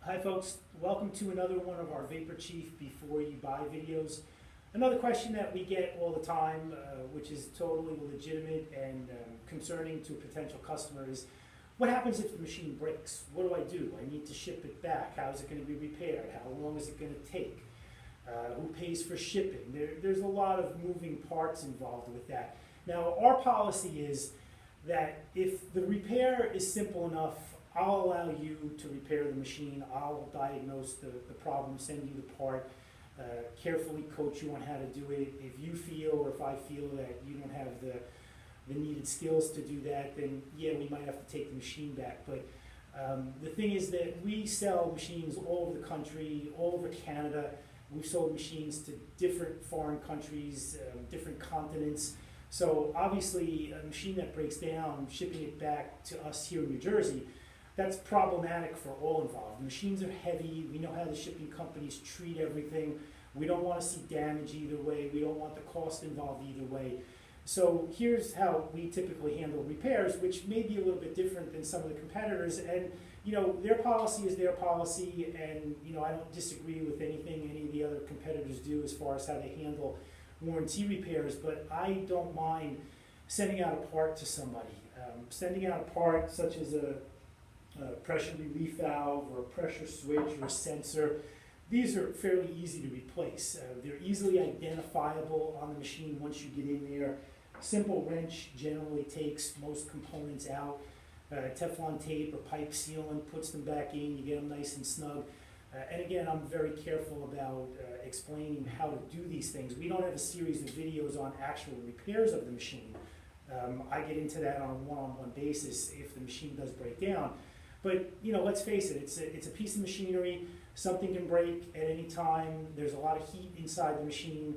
Hi folks, welcome to another one of our Vapor Chief Before You Buy videos. Another question that we get all the time, which is totally legitimate and concerning to a potential customer is, what happens if the machine breaks? What do I do? I need to ship it back. How is it going to be repaired? How long is it going to take? Who pays for shipping? There's a lot of moving parts involved with that. Now, our policy is that if the repair is simple enough, I'll allow you to repair the machine. I'll diagnose the problem, send you the part, carefully coach you on how to do it. If you feel or if I feel that you don't have the needed skills to do that, then yeah, we might have to take the machine back. But the thing is that we sell machines all over the country, all over Canada. We've sold machines to different foreign countries, different continents. So obviously a machine that breaks down, shipping it back to us here in New Jersey, that's problematic for all involved. The machines are heavy. We know how the shipping companies treat everything. We don't want to see damage either way. We don't want the cost involved either way. So here's how we typically handle repairs, which may be a little bit different than some of the competitors. And you know, their policy is their policy, and you know, I don't disagree with anything any of the other competitors do as far as how they handle warranty repairs. But I don't mind sending out a part to somebody. Sending out a part such as a pressure relief valve or a pressure switch or a sensor. These are fairly easy to replace. They're easily identifiable on the machine once you get in there. Simple wrench generally takes most components out. Teflon tape or pipe sealant puts them back in, you get them nice and snug. And again, I'm very careful about explaining how to do these things. We don't have a series of videos on actual repairs of the machine. I get into that on a one-on-one basis if the machine does break down. But you know, let's face it, it's a piece of machinery. Something can break at any time. There's a lot of heat inside the machine.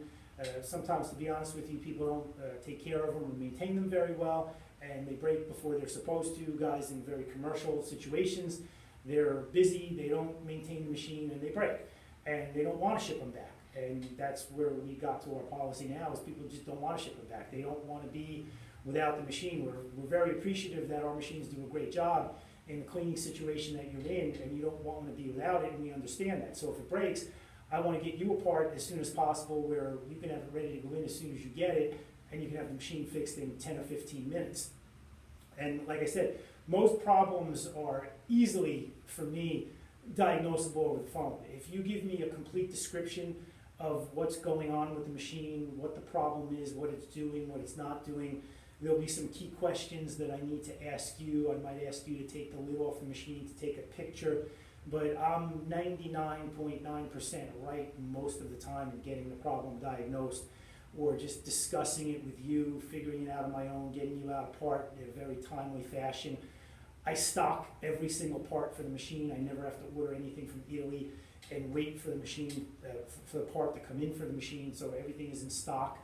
Sometimes, to be honest with you, people don't take care of them or maintain them very well, and they break before they're supposed to. Guys in very commercial situations, they're busy, they don't maintain the machine, and they break. And they don't want to ship them back. And that's where we got to our policy now, is people just don't want to ship them back. They don't want to be without the machine. We're very appreciative that our machines do a great job in the cleaning situation that you're in, and you don't want to be without it, and we understand that. So if it breaks, I want to get you a part as soon as possible where you can have it ready to go in as soon as you get it, and you can have the machine fixed in 10 or 15 minutes. And like I said, most problems are easily, for me, diagnosable over the phone. If you give me a complete description of what's going on with the machine, what the problem is, what it's doing, what it's not doing, there'll be some key questions that I need to ask you. I might ask you to take the lid off the machine, to take a picture, but I'm 99.9% right most of the time in getting the problem diagnosed, or just discussing it with you, figuring it out on my own, getting you out a part in a very timely fashion. I stock every single part for the machine. I never have to order anything from Italy and wait for the machine, for the part to come in for the machine, so everything is in stock.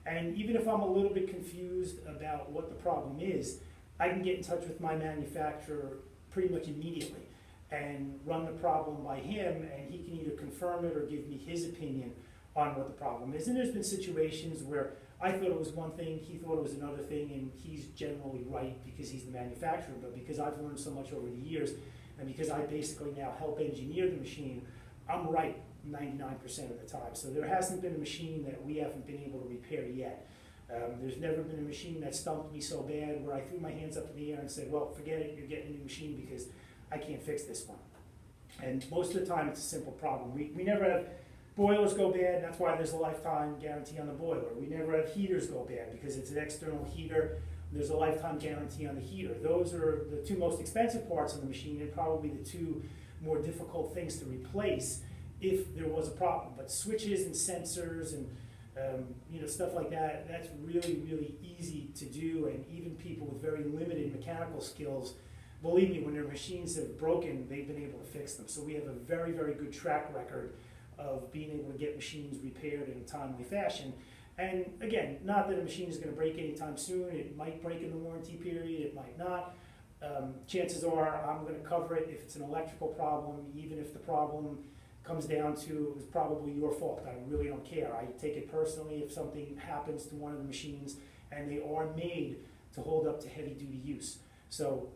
And even if I'm a little bit confused about what the problem is, I can get in touch with my manufacturer pretty much immediately and run the problem by him, and he can either confirm it or give me his opinion on what the problem is. And there's been situations where I thought it was one thing, he thought it was another thing, and he's generally right because he's the manufacturer. But because I've learned so much over the years, and because I basically now help engineer the machine, I'm right 99% of the time. So there hasn't been a machine that we haven't been able to repair yet. There's never been a machine that stumped me so bad where I threw my hands up in the air and said, well, forget it, you're getting a new machine because I can't fix this one. And most of the time it's a simple problem. We never have boilers go bad, that's why there's a lifetime guarantee on the boiler. We never have heaters go bad because it's an external heater. There's a lifetime guarantee on the heater. Those are the two most expensive parts of the machine, and probably the two more difficult things to replace if there was a problem. But switches and sensors and you know, stuff like that, that's really, really easy to do. And even people with very limited mechanical skills, believe me, when their machines have broken, they've been able to fix them. So we have a very, very good track record of being able to get machines repaired in a timely fashion. And again, not that a machine is going to break anytime soon. It might break in the warranty period, it might not. Chances are I'm going to cover it if it's an electrical problem, even if the problem comes down to it was probably your fault. I really don't care. I take it personally if something happens to one of the machines, and they are made to hold up to heavy duty use. So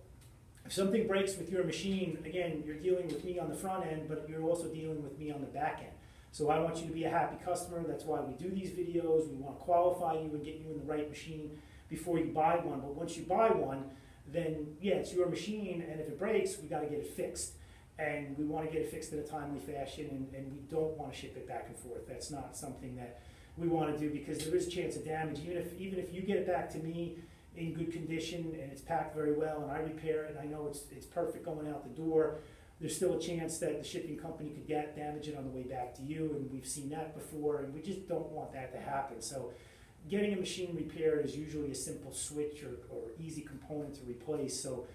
If something breaks with your machine, again, you're dealing with me on the front end, but you're also dealing with me on the back end. So I want you to be a happy customer. That's why we do these videos. We want to qualify you and get you in the right machine before you buy one. But once you buy one, then yeah, it's your machine, and if it breaks, we got to get it fixed. And we want to get it fixed in a timely fashion, and we don't want to ship it back and forth. That's not something that we want to do, because there is a chance of damage. Even if you get it back to me in good condition and it's packed very well and I repair it and I know it's perfect going out the door, there's still a chance that the shipping company could damage it on the way back to you, and we've seen that before, and we just don't want that to happen. So getting a machine repaired is usually a simple switch or easy component to replace. So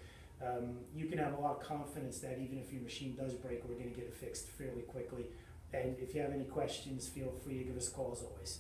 you can have a lot of confidence that even if your machine does break, we're going to get it fixed fairly quickly. And if you have any questions, feel free to give us a call as always.